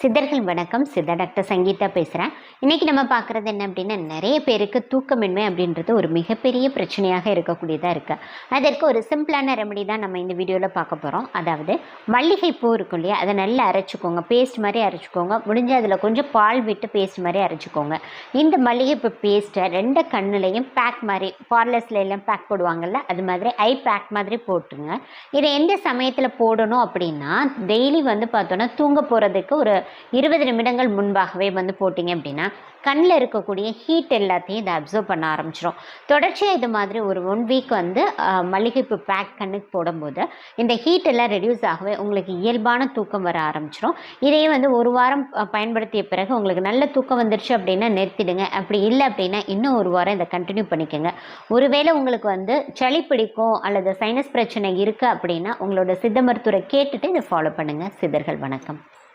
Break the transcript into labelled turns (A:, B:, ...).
A: சித்தர்கள் வணக்கம். சித்த டாக்டர் சங்கீதா பேசுகிறேன். இன்றைக்கி நம்ம பார்க்குறது என்ன அப்படின்னா, நிறைய பேருக்கு தூக்கமின்மை அப்படின்றது ஒரு மிகப்பெரிய பிரச்சனையாக இருக்கக்கூடியதாக இருக்குது. அதற்கு ஒரு சிம்பிளான ரெமெடி தான் நம்ம இந்த வீடியோவில் பார்க்க போகிறோம். அதாவது மல்லிகைப்பூ இருக்கும் இல்லையா, அதை நல்லா அரைச்சிக்கோங்க, பேஸ்ட் மாதிரி அரைச்சிக்கோங்க. முடிஞ்ச அதில் கொஞ்சம் பால் விட்டு பேஸ்ட் மாதிரி அரைச்சிக்கோங்க. இந்த மல்லிகைப்பூ பேஸ்ட்டை 2 கண்ணுலையும் பேக் மாதிரி, பார்லர்ஸில் எல்லாம் பேக் போடுவாங்கள்ல, அது மாதிரி ஐ பேக் மாதிரி போட்டுருங்க. இதை எந்த சமயத்தில் போடணும் அப்படின்னா, டெய்லி பார்த்தோன்னா தூங்க போகிறதுக்கு ஒரு 20 நிமிடங்கள் முன்பாகவே போட்டிங்க அப்படின்னா கண்ணில் இருக்கக்கூடிய ஹீட் எல்லாத்தையும் இதை அப்சர்வ் பண்ண ஆரம்பிச்சிடும். தொடர்ச்சியாக இது மாதிரி ஒரு 1 வீக் மல்லிகைப்பூ பேக் கண்ணுக்கு போடும்போது இந்த ஹீட் எல்லாம் ரெடியூஸ் ஆகவே உங்களுக்கு இயல்பான தூக்கம் வர ஆரம்பிச்சிடும். இதையே 1 வாரம் பயன்படுத்திய பிறகு உங்களுக்கு நல்ல தூக்கம் வந்துருச்சு அப்படின்னா நிறுத்திடுங்க. அப்படி இல்லை அப்படின்னா இன்னும் 1 வாரம் இதை கண்டினியூ பண்ணிக்கோங்க. ஒருவேளை உங்களுக்கு சளி பிடிக்கும் அல்லது சைனஸ் பிரச்சனை இருக்குது அப்படின்னா உங்களோட சித்த மருத்துவரை கேட்டுட்டு இதை ஃபாலோ பண்ணுங்கள். சித்தர்கள் வணக்கம்.